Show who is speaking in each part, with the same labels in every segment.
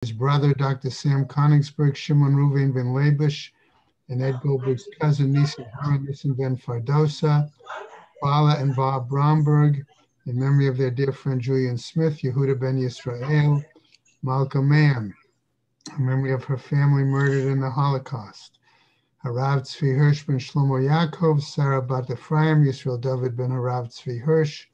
Speaker 1: his brother, Dr. Sam Koningsberg, Shimon Ruvain ben Labish, and Ed Goldberg's cousin, Nissen Haran, Nissen ben Fardosa, Bala and Bob Bromberg, in memory of their dear friend Julian Smith, Yehuda ben Yisrael, Malka Mann, in memory of her family murdered in the Holocaust. Harav Tzvi Hirsch ben Shlomo Yaakov, Sarah bat Ephraim, Yisrael David ben Harav Tzvi Hirsch,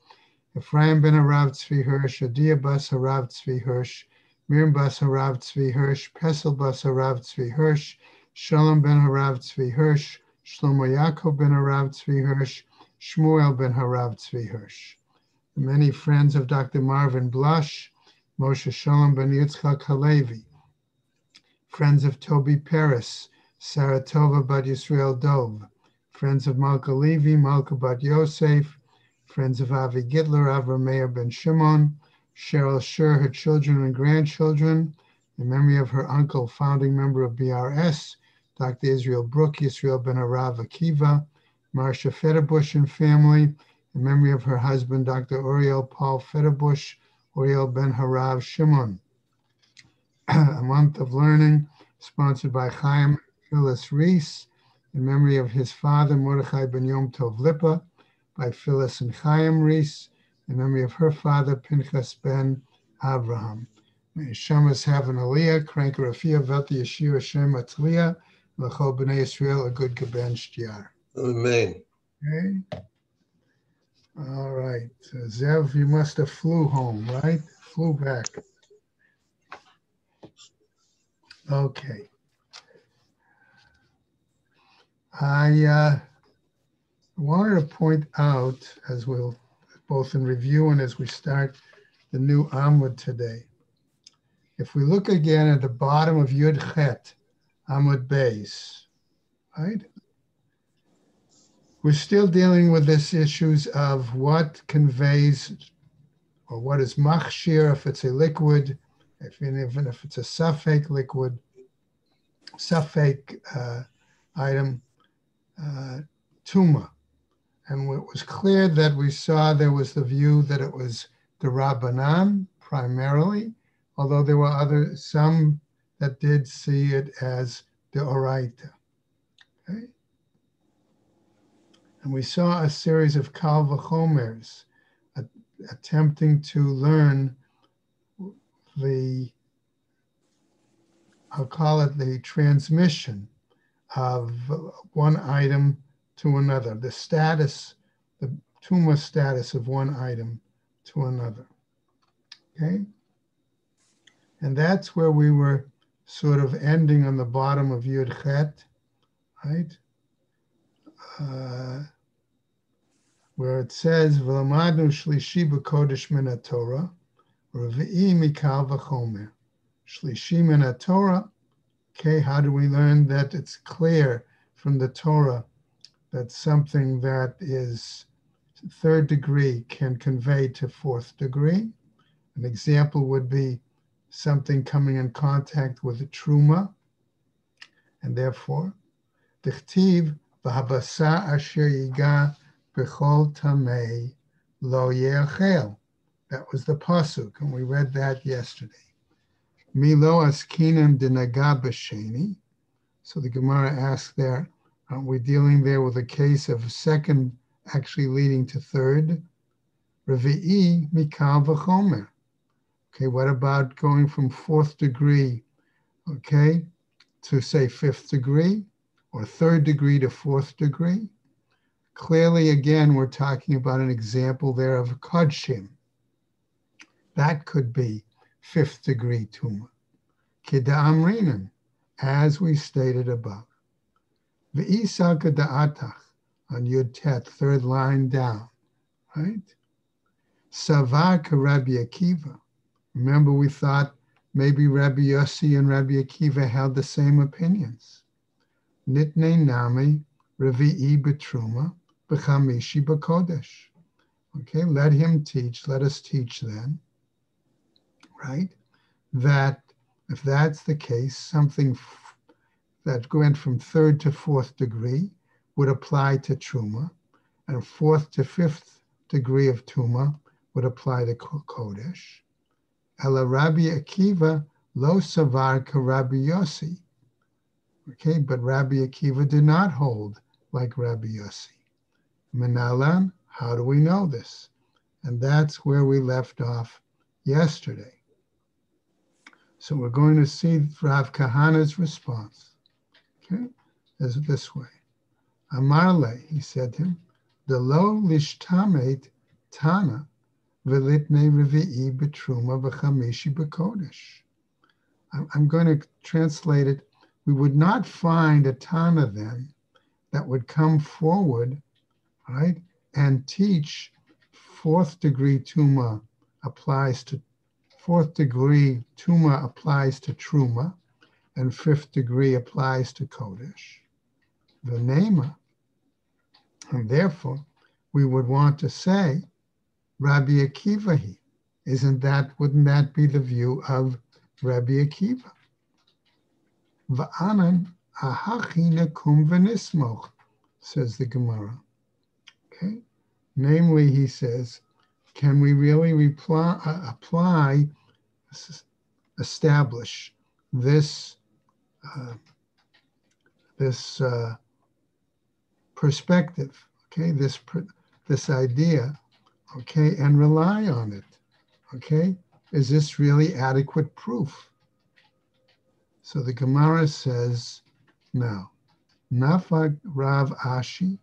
Speaker 1: Ephraim ben Harav Tzvi Hirsch, Adia bas Harav Tzvi Hirsch, Miriam bas Harav Tzvi Hirsch, Pesel bas Harav Tzvi Hirsch, Shalom ben Harav Tzvi Hirsch, Shlomo Yaakov ben Harav Tzvi Hirsch, Shmuel ben Harav Tzvi Hirsch. Many friends of Dr. Marvin Blush, Moshe Shalom ben Yitzchak Halevi, friends of Toby Paris, Sarah Tova bat Yisrael Dov, friends of Malka Levi, Malka bat Yosef, friends of Avi Gitler, Avram Meir ben Shimon, Cheryl Scher, her children and grandchildren, in memory of her uncle, founding member of BRS, Dr. Israel Brook, Yisrael ben Harav Akiva, Marcia Federbush and family, in memory of her husband, Dr. Uriel Paul Federbush, Uriel ben Harav Shimon. A month of learning, sponsored by Chaim Phyllis Reese, in memory of his father, Mordechai ben Yom Tov Lipa, by Phyllis and Chaim Reese, in memory of her father, Pinchas ben Avraham. May Shamas have an aliyah, Krank Rafia, Vati Yeshua Shem Atzliah, L'chol b'nei Yisrael, a good Gaben Shtiar.
Speaker 2: Amen.
Speaker 1: Okay. All right. Zev, you must have flew home, right? Flew back. Okay. I wanted to point out, as we'll both in review and as we start the new Amud today, if we look again at the bottom of Yud Chet, Amud Beis, right? We're still dealing with this issues of what conveys, or what is machshir, if it's a liquid, even if it's a suffix liquid, suffix item, tuma. And it was clear that we saw there was the view that it was the Rabbanan primarily, although there were some that did see it as the Oraita. Okay? And we saw a series of Kal V'chomers attempting to learn I'll call it the transmission of one item to another, the status, the tuma status of one item to another, okay? And that's where we were sort of ending on the bottom of Yud Chet, right? Where it says, V'lamadu shlishi b'kodesh min haTorah, Revi'i mikal v'chomer. Shlishi min haTorah, okay, how do we learn that it's clear from the Torah that something that is third degree can convey to fourth degree? An example would be something coming in contact with a truma, and therefore, Dichtiv v'habasa asher yiga b'chol tamei lo ye'achel. That was the pasuk, and we read that yesterday. Milo askinan dinaga b'sheni. So the Gemara asked there, aren't we dealing there with a case of second actually leading to third? Revi'i mikal v'chomer. Okay, what about going from fourth degree, okay, to say fifth degree, or third degree to fourth degree? Clearly, again, we're talking about an example there of kodshim. That could be fifth degree tumah. Keda'am rinan, as we stated above. V'isa keda'atach, on Yud Tet, third line down, right? Savah k'Rabbi Akiva. Remember, we thought maybe Rabbi Yossi and Rabbi Akiva held the same opinions. Nitnei nami revi'i b'truma b'chamishi b'kodesh. Okay, let him teach, let us teach then, right? That if that's the case, something that went from third to fourth degree would apply to truma, and fourth to fifth degree of tuma would apply to kodesh. Ela Rabbi Akiva Lo savar ka Rabbi Yossi. Okay, but Rabbi Akiva did not hold like Rabbi Yossi. Menalan, how do we know this? And that's where we left off yesterday. So we're going to see Rav Kahana's response. Okay, is this way. Amarle, he said to him, the lo lishtamet tana velitne revi'i betruma v'chamishi b'kodesh. I'm going to translate it. We would not find a Tana then that would come forward, right, and teach fourth degree Truma applies to Truma, and fifth degree applies to Kodesh, the Nema. And therefore, we would want to say, Rabbi Akiva, wouldn't that be the view of Rabbi Akiva? Va'anan ahachi nekum v'nismoch, says the Gemara. Okay, namely, he says, can we really establish this perspective? Okay, this idea. Okay, and rely on it. Okay, is this really adequate proof? So the Gemara says, no. Nafag Rav Ashi.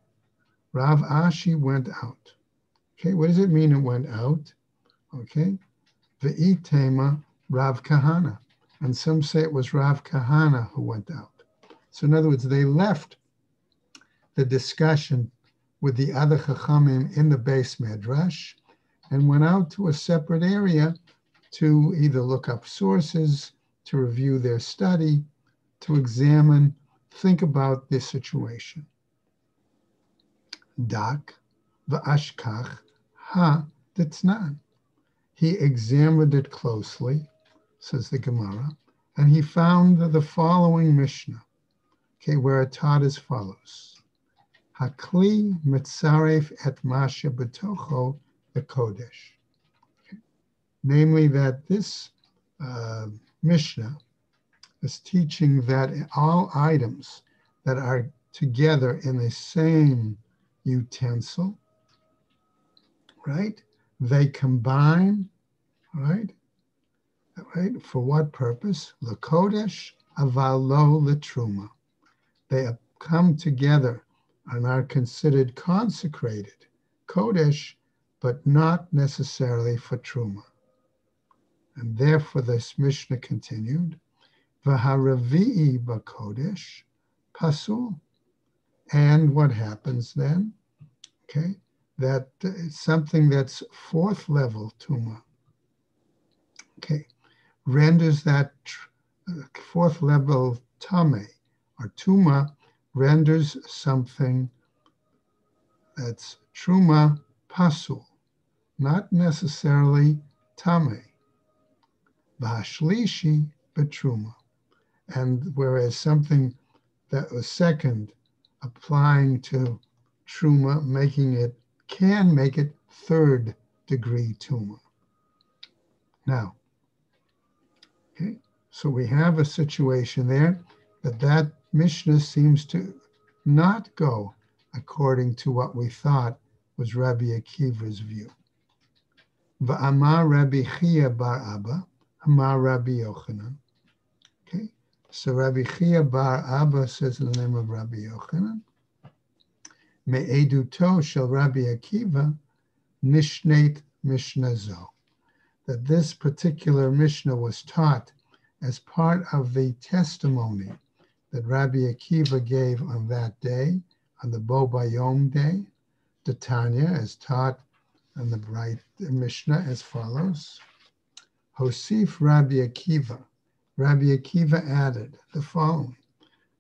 Speaker 1: Rav Ashi went out. Okay, what does it mean it went out? Okay, Ve'itema Rav Kahana. And some say it was Rav Kahana who went out. So in other words, they left the discussion with the other Chachamim in the base Midrash and went out to a separate area to either look up sources, to review their study, to examine, think about this situation. Dak v'ashkach ha ditnan. He examined it closely, says the Gemara, and he found the following Mishnah, okay, where it taught as follows. Hakli mitzaref et masha betocho the-kodesh. Okay. Namely, that this Mishnah is teaching that all items that are together in the same utensil, right? They combine, right? Right? For what purpose? L'kodesh aval lo l'truma. They come together and are considered consecrated, kodesh, but not necessarily for truma. And therefore, this Mishnah continued, V'haravi'i b'kodesh pasul. And what happens then? Okay, that something that's fourth level tuma, okay, renders that fourth level tame or tuma renders something that's truma pasul, not necessarily tame. V'hashlishi b'truma. And whereas something that was second, applying to truma, can make it third degree tuma. Now, okay, so we have a situation there that Mishnah seems to not go according to what we thought was Rabbi Akiva's view. Va'amar Rabbi Chia bar Abba, Amar Rabbi Yochanan. Okay, so Rabbi Chia bar Abba says in the name of Rabbi Yochanan, Me'eduto shel Rabbi Akiva nishneit Mishnah zo. That this particular Mishnah was taught as part of the testimony that Rabbi Akiva gave on that day, on the Bo Bayom day, the Tanya, as taught on the bright Mishnah as follows. Hosif Rabbi Akiva. Rabbi Akiva added the following.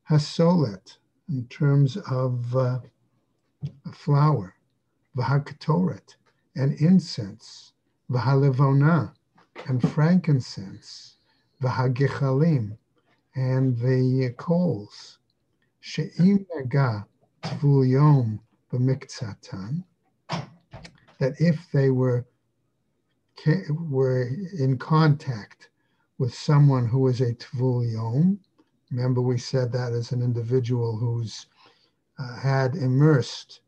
Speaker 1: Hasolet, in terms of a flour, v'hakatoret, and incense, v'halevona, and frankincense, v'hagechalim, and the coals, she'im naga tvul yom b'miktzatan, that if they were in contact with someone who is a tvul yom. Remember, we said that as an individual who's had immersed,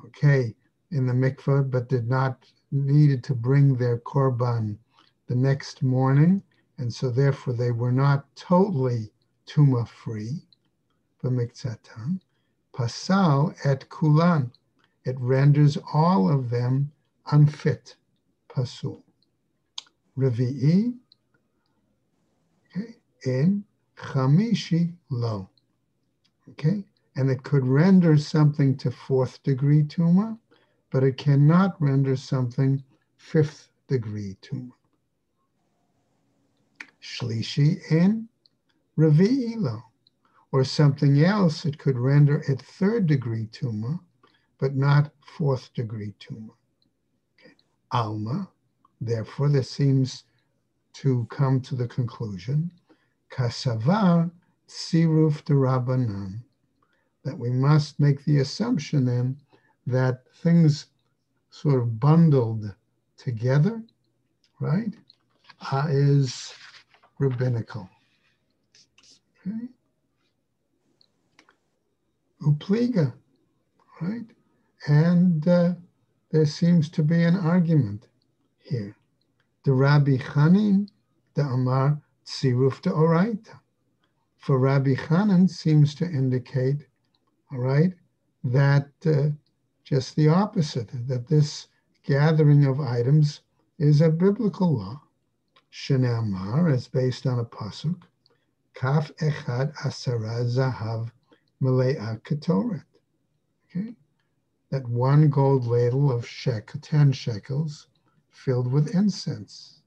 Speaker 1: okay, in the mikveh, but did not needed to bring their korban the next morning, and so therefore they were not totally tuma free, b'miktzatan. Pasal et kulan, it renders all of them unfit, pasul. Revi'i, okay, in chamishi lo, okay, and it could render something to fourth degree tuma, but it cannot render something fifth degree tuma. Shlishi in revi'i lo, or something else, it could render it third degree tuma, but not fourth degree tuma. Okay. Alma, therefore, this seems to come to the conclusion, kasavar siruf derabanan, that we must make the assumption then that things sort of bundled together, right, is rabbinical. Okay. Upliga, right? And there seems to be an argument here. The Rabbi Chanin, the Amar Tziruf de Oraita. For Rabbi Chanin seems to indicate, all right, that just the opposite, that this gathering of items is a biblical law. Shenamar is based on a pasuk, Kaf Echad Asara Zahav Malea Ketoret. Okay, that one gold ladle of 10 shekels filled with incense,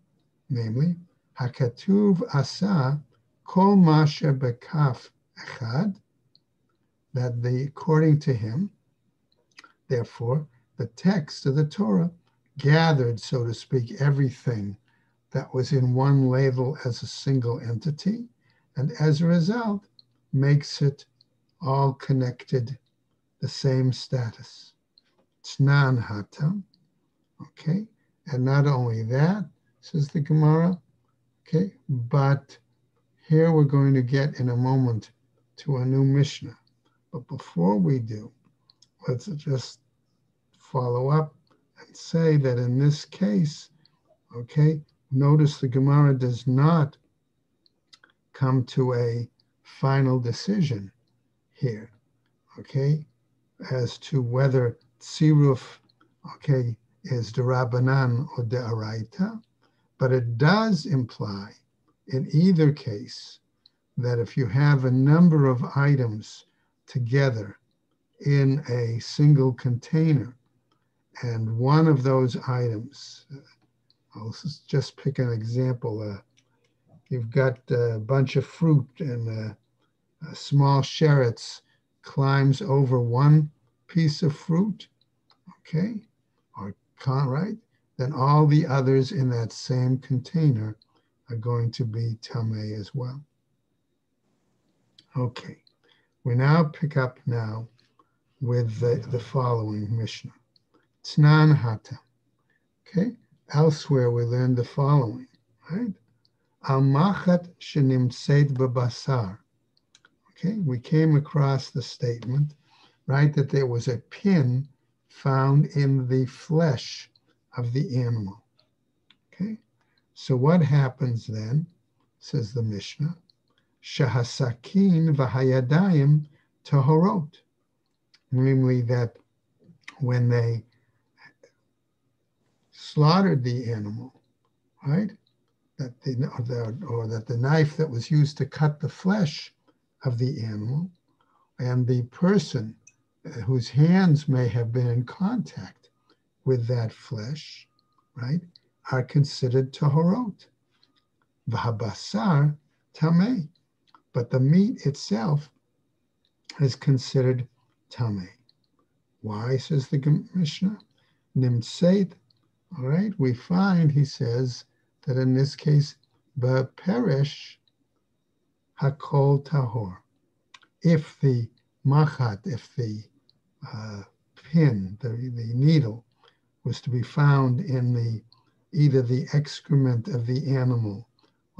Speaker 1: namely, Hakatuv Asa Kol Masha Bekaf Echad, that according to him, therefore, the text of the Torah gathered, so to speak, everything that was in one ladle as a single entity, and as a result, makes it all connected, the same status. Tznan hatam, okay? And not only that, says the Gemara, okay, but here we're going to get in a moment to a new Mishnah. But before we do, let's just follow up and say that in this case, okay, notice the Gemara does not come to a final decision here, okay, as to whether tziruf, okay, is derabanan or de'araita, but it does imply in either case that if you have a number of items together in a single container, and one of those items, I'll just pick an example, you've got a bunch of fruit and a small sheretz climbs over one piece of fruit, okay, or right, then all the others in that same container are going to be tamei as well. Okay, we now pick up now with the following Mishnah. Tznan hata. Okay, elsewhere we learned the following, right? Al machat shenimtzeit b'basar. Okay, we came across the statement, right, that there was a pin found in the flesh of the animal. Okay, so what happens then, says the Mishnah, shahasakin v'hayadayim tahorot, namely that when they slaughtered the animal, right, that the knife that was used to cut the flesh of the animal and the person whose hands may have been in contact with that flesh, right, are considered tahorot. V'habasar tamei, but the meat itself is considered tamei. Why, says the Mishnah? Nimtzeit, all right, we find, he says, that in this case, b'peresh hakol tahor. If the machat, if the pin, the needle, was to be found in either the excrement of the animal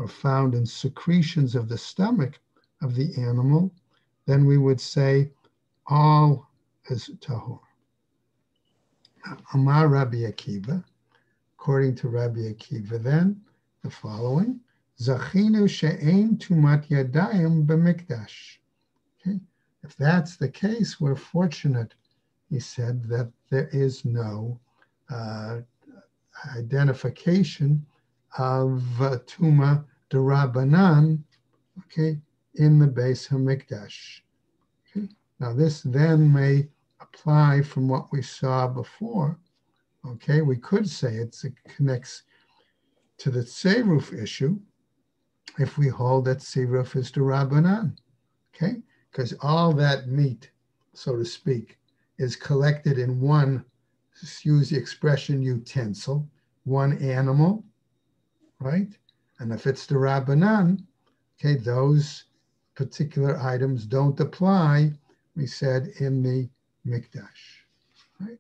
Speaker 1: or found in secretions of the stomach of the animal, then we would say all is tahor. Amar Rabbi Akiva, according to Rabbi Akiva, then the following: Zachinu she'ein tumat yadayim b'mikdash. Okay, if that's the case, we're fortunate, he said, that there is no identification of tuma derabanan, okay, in the Beis Hamikdash. Okay, now this then may apply from what we saw before. Okay, we could say it connects to the Tzeruf issue if we hold that Tzeruf is derabanan. Okay, because all that meat, so to speak, is collected in one, let's use the expression utensil, one animal, right? And if it's derabanan, okay, those particular items don't apply, we said, in the Mikdash, right?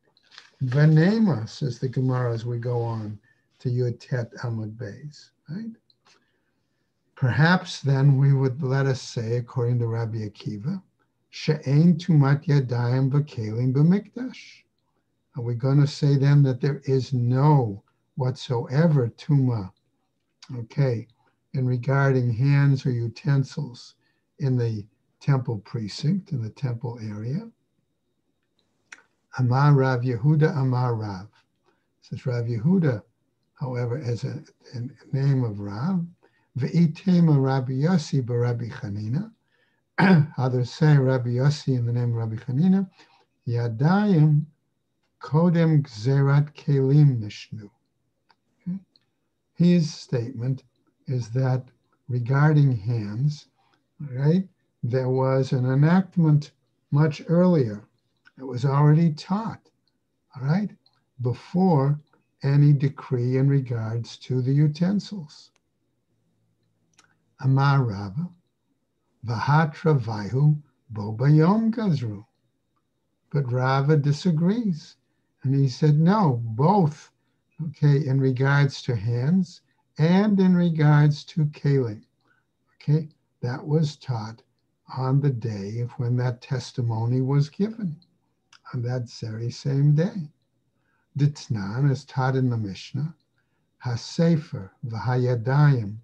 Speaker 1: Vanema, says the Gemara as we go on to Yud Tet Amud Beis, right? Perhaps then we would let us say, according to Rabbi Akiva, she'ein tumat yadayim v'kelim b'mikdash. Are we going to say then that there is no whatsoever tuma, okay, in regarding hands or utensils in the temple precinct, in the temple area? Amar Rav Yehuda Amar Rav. Says Rav Yehuda, however, as a name of Rav, Ve'itema Rabbi Yossi b'Rabbi Chanina. Others say Rabbi Yossi in the name of Rabbi Chanina, Yadayim kodem gzerat kelim nishnu. Okay? His statement is that regarding hands, right, there was an enactment much earlier. It was already taught, all right, before any decree in regards to the utensils. Amar Rava, Vahatra Vaihu Bo Bayom Gazru. But Rava disagrees. And he said, no, both, okay, in regards to hands and in regards to kelim. Okay, that was taught on the day of when that testimony was given, on that very same day. Ditnan is taught in the Mishnah, HaSefer v'hayadayim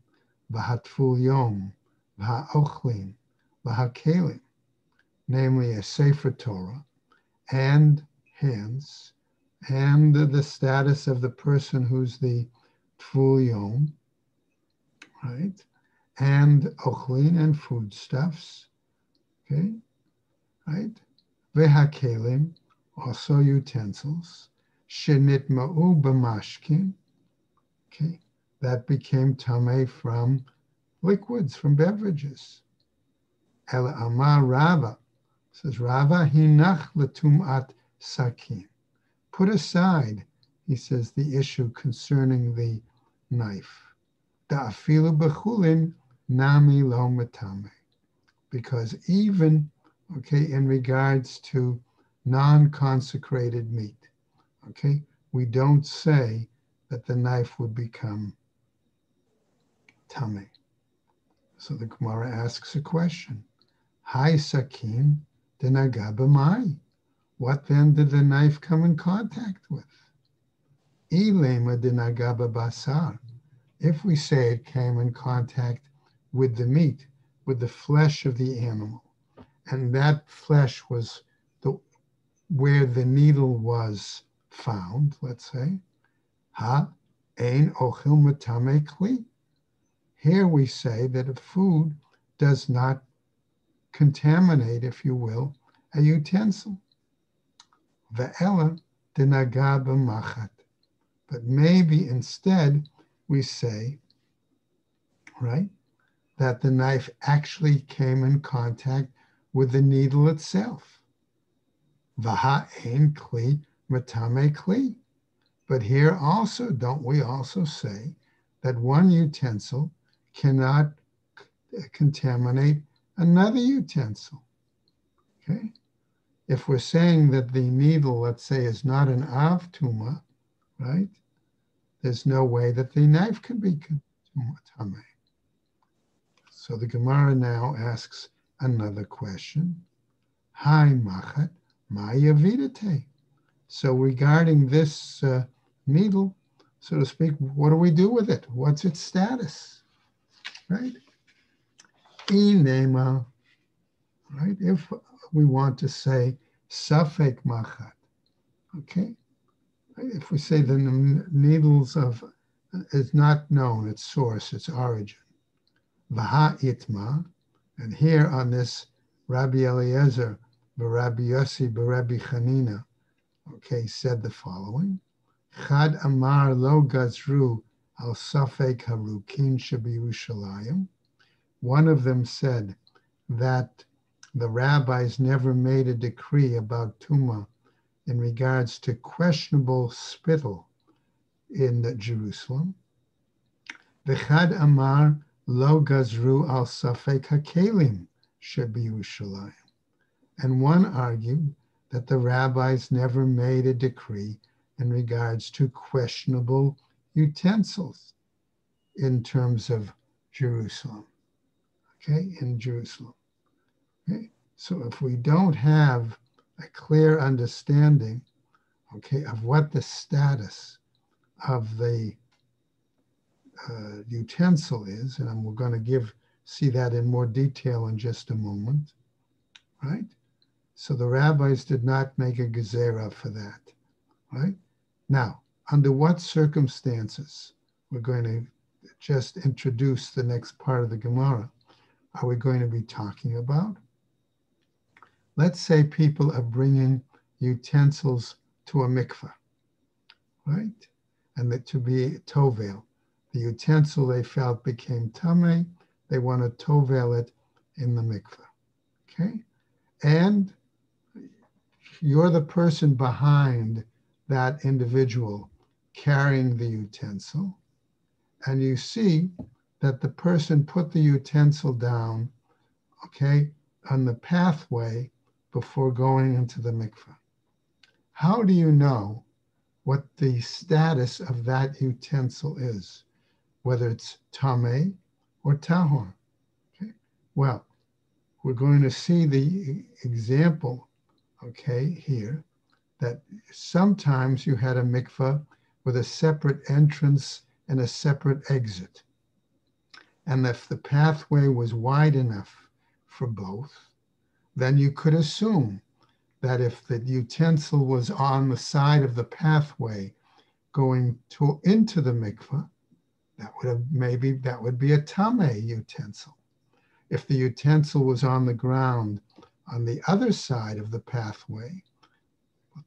Speaker 1: v'hatful yom v'ha'ochlin v'ha'kelim, namely a Sefer Torah and hands, and the status of the person who's the tful yom, right, and ochlin and foodstuffs, okay, right, v'ha'kelim, also utensils, shenitma'u b'mashkin, okay, that became tamei from liquids, from beverages. El amar Rava, says Rava, hinach letum'at sakin. Put aside, he says, the issue concerning the knife. Da'afilu b'chulin nami lo metame. Because even, okay, in regards to non-consecrated meat, okay, we don't say that the knife would become tamei. So the Gemara asks a question. Hai sakin denaga b'mai. What then did the knife come in contact with? Ilema denaga b'basar. If we say it came in contact with the meat, with the flesh of the animal, and that flesh was where the needle was found, let's say, ha ein ochil metame kli. Here we say that a food does not contaminate, if you will, a utensil. Ve'ela denaga b'machat. But maybe instead we say, right, that the knife actually came in contact with the needle itself. Vaha ein kli metame kli. But here also, don't we also say that one utensil cannot contaminate another utensil? Okay? If we're saying that the needle, let's say, is not an av tuma, right? There's no way that the knife can be tamei. So the Gemara now asks another question. Hai machat ma yavidate. So regarding this needle, so to speak, what do we do with it? What's its status? Right? Inema. Right? If we want to say safek machat, okay? If we say the needles of is not known, its source, its origin. Vaha itma, and here on this Rabbi Eliezer, Rabbi Yossi, Rabbi Chanina, okay, said the following: Chad amar lo gazru al safek harukin shebiyushalayim. One of them said that the rabbis never made a decree about Tuma in regards to questionable spittle in Jerusalem. V'chad amar lo gazru al safek hakelim shebiyushalayim. And one argued that the rabbis never made a decree in regards to questionable utensils in terms of Jerusalem. Okay, in Jerusalem. Okay, so if we don't have a clear understanding, okay, of what the status of the utensil is, and we're going to see that in more detail in just a moment, right? So the rabbis did not make a gezerah for that, right? Now, under what circumstances, we're going to just introduce the next part of the Gemara, are we going to be talking about? Let's say people are bringing utensils to a mikveh, right? And that to be tovel. The utensil they felt became tameh, they want to tovel it in the mikveh, okay? And you're the person behind that individual carrying the utensil, and you see that the person put the utensil down, okay, on the pathway before going into the mikveh. How do you know what the status of that utensil is, whether it's tameh or tahor? Okay, well, we're going to see the example, okay, here, that sometimes you had a mikveh with a separate entrance and a separate exit. And if the pathway was wide enough for both, then you could assume that if the utensil was on the side of the pathway going into the mikveh, that would be a tameh utensil. If the utensil was on the ground on the other side of the pathway,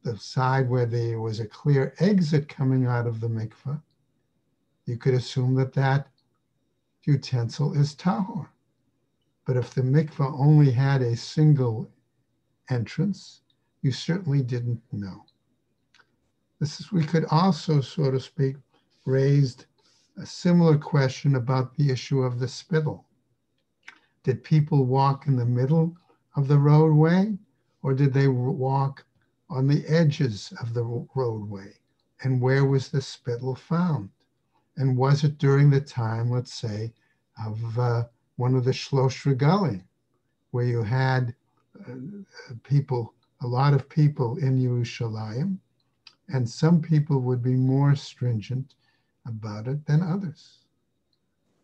Speaker 1: the side where there was a clear exit coming out of the mikveh, you could assume that that utensil is tahor. But if the mikveh only had a single entrance, you certainly didn't know. We could also, so to speak, raise a similar question about the issue of the spittle. Did people walk in the middle of the roadway, or did they walk on the edges of the roadway? And where was the spittle found? And was it during the time, let's say, of one of the Shlosh Regalim, where you had a lot of people in Yerushalayim, and some people would be more stringent about it than others.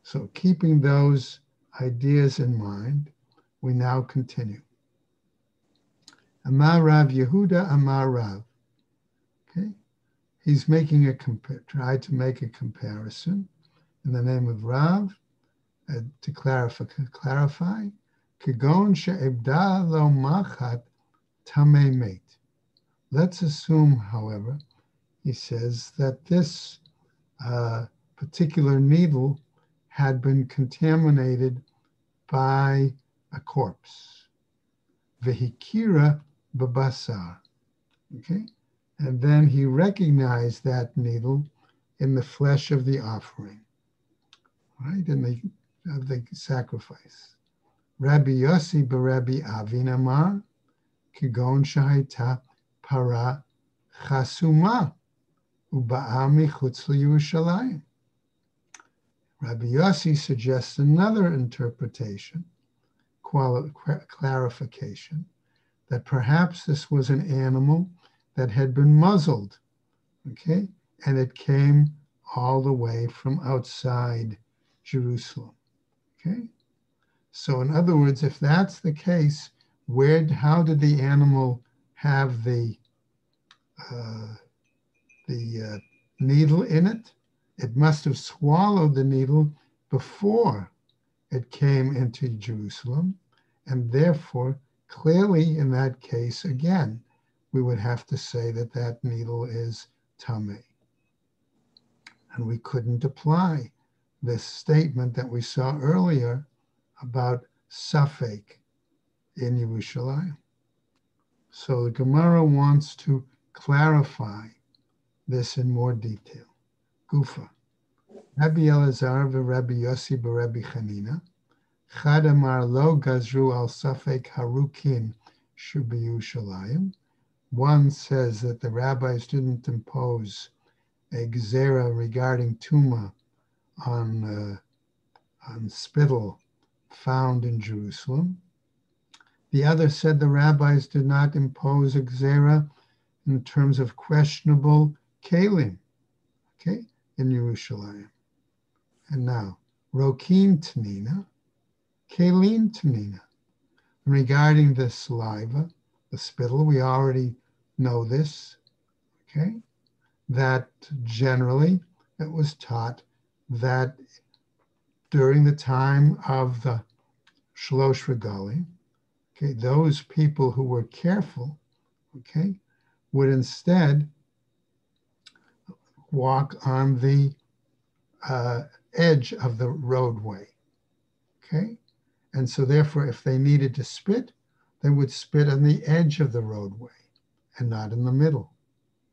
Speaker 1: So keeping those ideas in mind, we now continue. Amar Rav Yehuda, Amar Rav. Okay, he's tried to make a comparison in the name of Rav to clarify. Kagon she'ebda lo machat tamei meit. Let's assume, however, he says, that this particular needle had been contaminated by a corpse. Vehikira babasar. Okay? And then he recognized that needle in the flesh of the offering, right? In the sacrifice. Rabbi Yossi b'Rabbi Avin Amar, Kigon shahayta para chasuma uba'a michutz lYerushalayim. Rabbi Yossi suggests another interpretation, clarification, that perhaps this was an animal that had been muzzled, okay, and it came all the way from outside Jerusalem, okay? So in other words, if that's the case, how did the animal have the needle in it? It must have swallowed the needle before it came into Jerusalem, and therefore, clearly in that case, again, we would have to say that that needle is tameh. And we couldn't apply this statement that we saw earlier about Safek in Yerushalayim. So the Gemara wants to clarify this in more detail. Gufa. Rabbi Elazar v'Rabbi Yossi b'Rabbi Chanina. Chad amar lo gazru al Safek harukin sheb'Yerushalayim. One says that the rabbis didn't impose a gzera regarding tuma on spittle found in Jerusalem. The other said the rabbis did not impose a gzera in terms of questionable kalim, okay, in Yerushalayim. And now, rokin tanina, kalim tanina. Regarding the saliva, the spittle, we already know this, okay, that generally it was taught that during the time of the Shlosh Regalim, okay, those people who were careful, okay, would instead walk on the edge of the roadway, okay? And so therefore, if they needed to spit, they would spit on the edge of the roadway and not in the middle,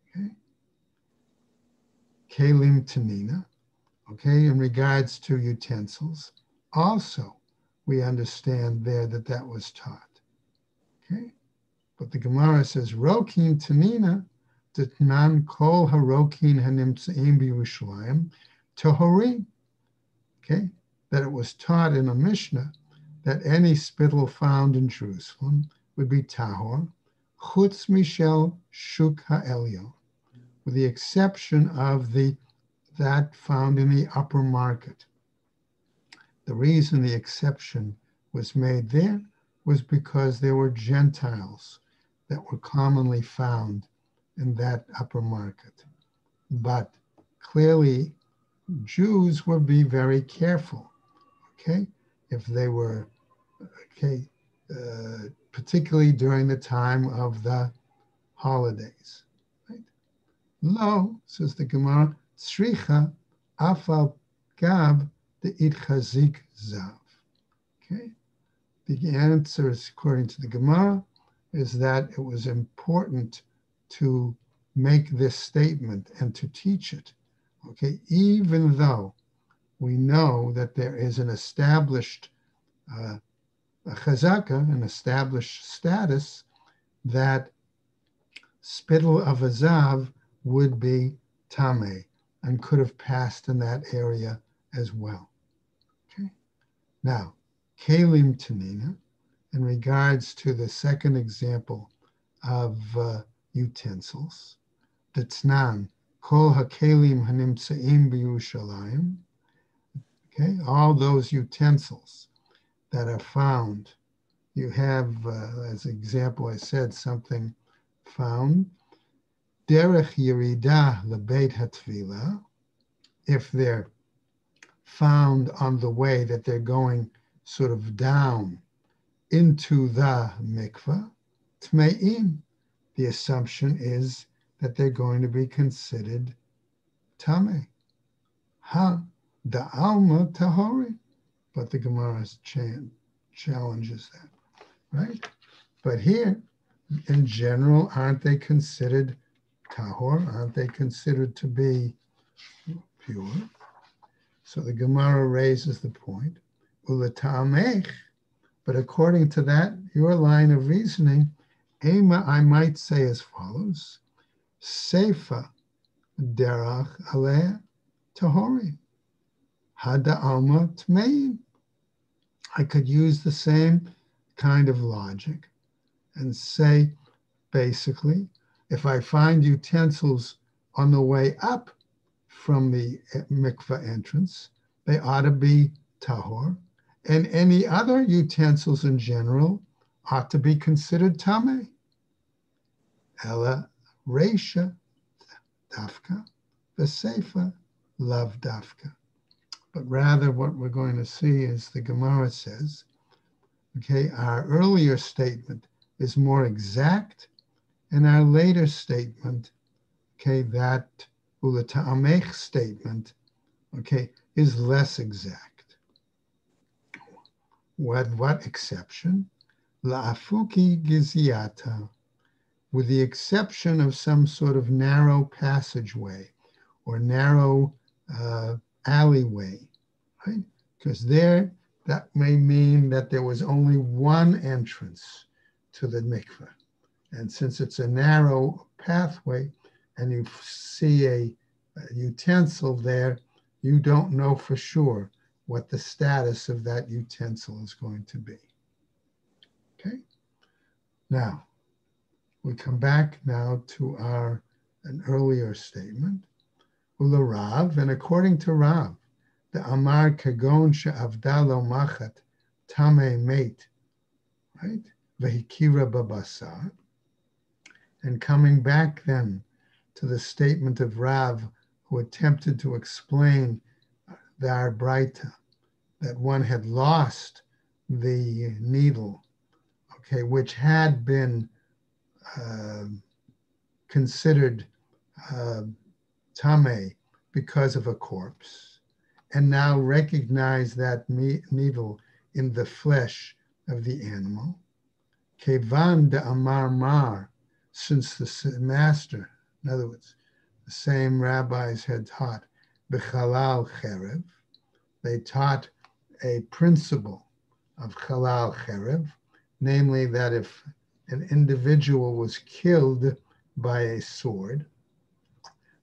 Speaker 1: okay? Kalim tanina, okay, in regards to utensils, also we understand there that that was taught, okay? But the Gemara says, rokin tanina, Ditnan kol harokin hanimtzaim b'Yerushalayim tohorim. Okay, that it was taught in a Mishnah that any spittle found in Jerusalem would be tahor, chutz mishel shuk ha'elyon, with the exception of that found in the upper market. The reason the exception was made there was because there were Gentiles that were commonly found in that upper market. But clearly, Jews would be very careful, okay, if they were, okay, particularly during the time of the holidays. Right? Lo, says the Gemara, tzricha afal gab de itchazik zav. Okay, the answer is, according to the Gemara, is that it was important to make this statement and to teach it, okay, even though we know that there is an established a chazaka, an established status, that spittle of a zav would be tameh and could have passed in that area as well. Okay. Now, kalim tanina, in regards to the second example of utensils, the tnan kol hakelim hanimtzaim b'Yerushalayim. Okay, all those utensils that are found. You have, as an example, I said something found. Derech Yerida lebeit hatvila, if they're found on the way that they're going sort of down into the mikveh, tmeim, the assumption is that they're going to be considered tameh. Ha, da alma tahori. But the Gemara challenges that, right? But here, in general, aren't they considered tahor? Aren't they considered to be pure? So the Gemara raises the point, ula ta'amech, but according to that, your line of reasoning, I might say as follows, Seifa derach aleh tahori. Hada alma tmeim. I could use the same kind of logic and say, basically, if I find utensils on the way up from the mikveh entrance, they ought to be tahor, and any other utensils in general ought to be considered tameh. Ella reisha dafka, v'seifa lav dafka. But rather what we're going to see is the Gemara says, okay, our earlier statement is more exact, and our later statement, okay, that ulata'amech statement, okay, is less exact. What exception? La'afuki giziata, with the exception of some sort of narrow passageway or narrow alleyway, right? Because there, that may mean that there was only one entrance to the mikveh. And since it's a narrow pathway and you see a utensil there, you don't know for sure what the status of that utensil is going to be. Okay? Now, we come back now to an earlier statement. Ula Rav, and according to Rav, the Amar Kagon she'avdalo machat tamei mate, right? Vehikira babasar. And coming back then to the statement of Rav, who attempted to explain the Arbraita, that one had lost the needle, okay, which had been considered tameh because of a corpse, and now recognize that needle in the flesh of the animal. Kevan de amar mar, since the master, in other words, the same rabbis had taught b'chalal cherev, they taught a principle of chalal cherev, namely that if an individual was killed by a sword,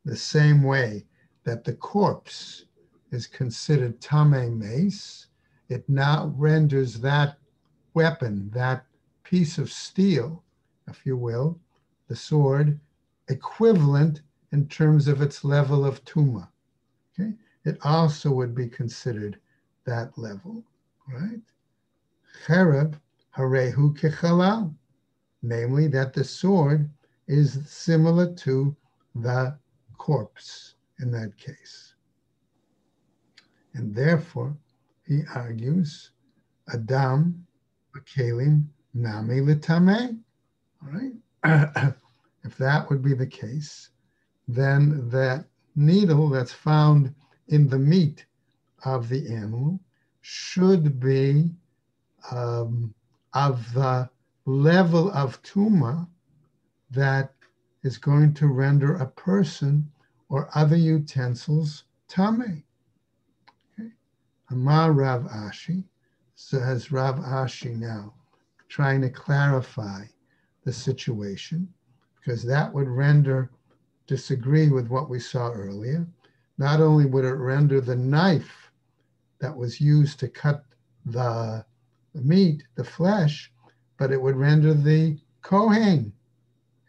Speaker 1: the same way that the corpse is considered tameh mace, it now renders that weapon, that piece of steel, if you will, the sword, equivalent in terms of its level of tuma. Okay, it also would be considered that level, right? Cherev harehu kechalal, namely that the sword is similar to the corpse in that case. And therefore, he argues, Adam, Akalim, Nami Litame. All right? If that would be the case, then that needle that's found in the meat of the animal should be of the level of tuma that is going to render a person or other utensils tameh. Okay. Amar Rav Ashi, says Rav Ashi now, trying to clarify the situation, because that would disagree with what we saw earlier. Not only would it render the knife that was used to cut the meat, the flesh, but it would render the Kohen,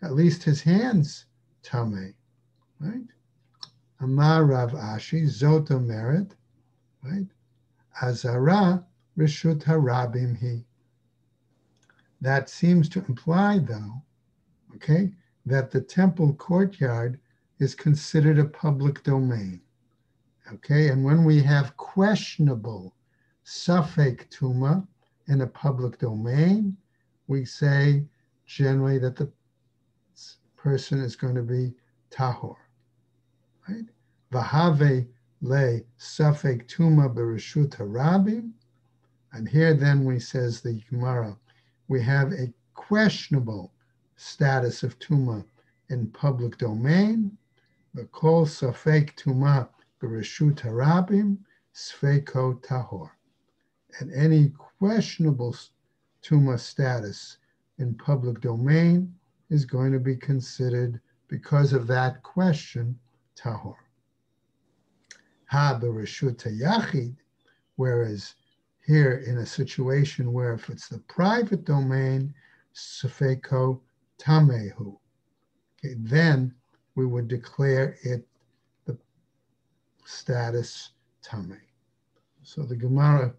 Speaker 1: at least his hands, tameh, right? Amar Rav Ashi, Zot omeret, right? Azara reshut harabim hi. That seems to imply, though, okay, that the temple courtyard is considered a public domain, okay? And when we have questionable suffix tuma in a public domain, we say generally that the person is going to be tahor, right? Vahave le suffix tuma bereshut harabim. And here then we says the Gemara, we have a questionable status of tuma in public domain. The kol suffix tuma bereshut harabim sfeiko tahor. And any questionable tuma status in public domain is going to be considered, because of that question, tahor. ha b'reshut yachid, whereas here in a situation where if it's the private domain, sefeko tamehu, okay, then we would declare it the status tame. So the Gemara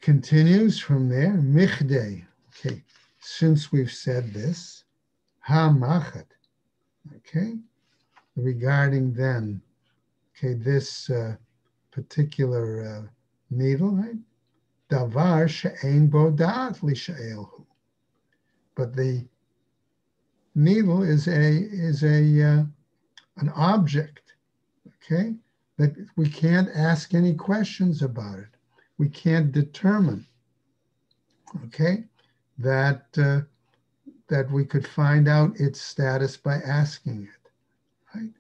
Speaker 1: continues from there. Michdei, okay, since we've said this, ha machat, okay, regarding then, okay, this particular needle, right? Davar she'ein bo da'at lisha'elhu. But the needle is an object, okay, that we can't ask any questions about it. We can't determine, okay, that that we could find out its status by asking it, right?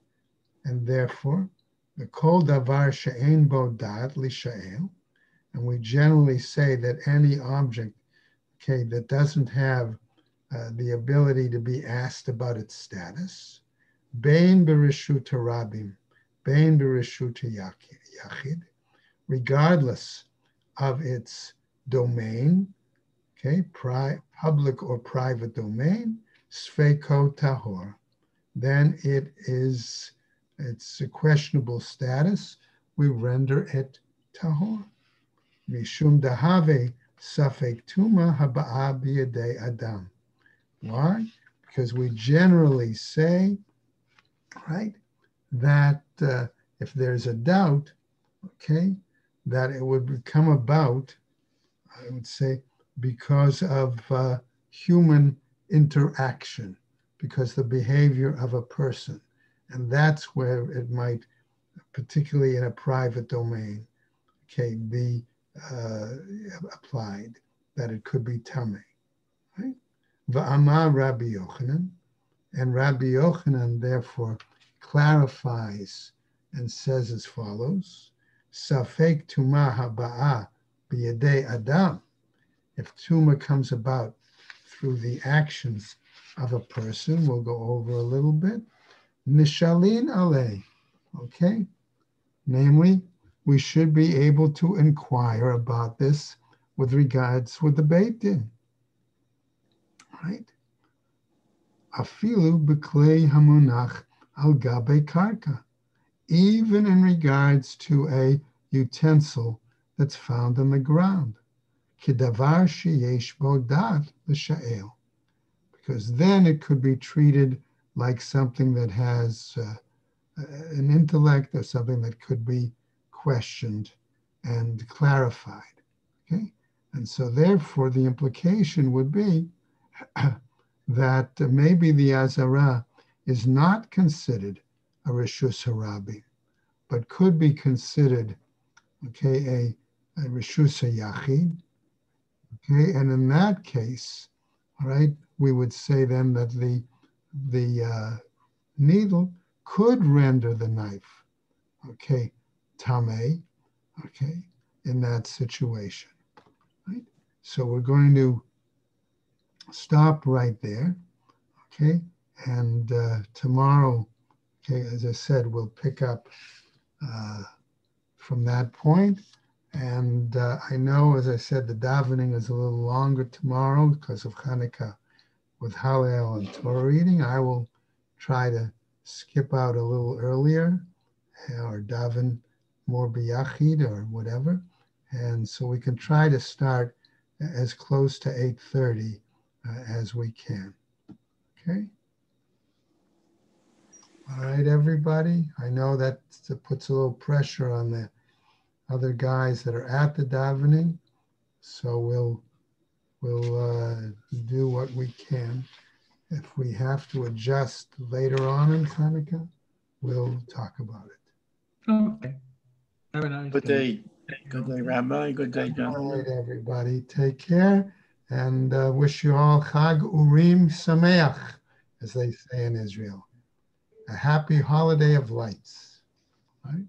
Speaker 1: And therefore, the kol davar she'ein bo da'at lisha'el, and we generally say that any object, okay, that doesn't have the ability to be asked about its status, bein bereshut rabim, bein bereshut yachid, regardless of its domain, okay, public or private domain, sfeiko tahor, then it's a questionable status. We render it tahor. Mishum dahave safek tuma haba'a biyadei adam. Why? Because we generally say, right, that if there's a doubt, okay, that it would become about, I would say, because of human interaction, because the behavior of a person. And that's where it might, particularly in a private domain, okay, be applied, that it could be tamei, right? Va'amar Rabbi Yochanan, and Rabbi Yochanan therefore clarifies and says as follows: Safek tuma haba'a biyadei adam. If tuma comes about through the actions of a person, we'll go over a little bit. Nishalin alei, okay? Namely, we should be able to inquire about this with regards with the Beit Din, right? Afilu b'klei hamunach al gabe karka, even in regards to a utensil that's found on the ground. Kidavar sheyesh bo dat l'sha'el, because then it could be treated like something that has an intellect or something that could be questioned and clarified, okay? And so therefore the implication would be that maybe the Azara is not considered a Rishus Harabi, but could be considered, okay, a Rishus Yachid, okay? And in that case, all right, we would say then that the needle could render the knife, okay, tamei, okay, in that situation, right? So we're going to stop right there, okay? And tomorrow, okay, as I said, we'll pick up from that point. And I know, as I said, the davening is a little longer tomorrow because of Hanukkah with Hallel and Torah reading. I will try to skip out a little earlier or daven more biyachid or whatever. And so we can try to start as close to 8:30 as we can. Okay. All right, everybody. I know that puts a little pressure on the other guys that are at the davening. So we'll do what we can. If we have to adjust later on in Hanukkah, we'll talk about it.
Speaker 2: Okay. Have a nice
Speaker 3: Good day. Good day, Rabbi. Good day,
Speaker 1: All
Speaker 3: gentlemen.
Speaker 1: right, everybody. Take care and wish you all Chag Urim Sameach, as they say in Israel. A happy holiday of lights. Right?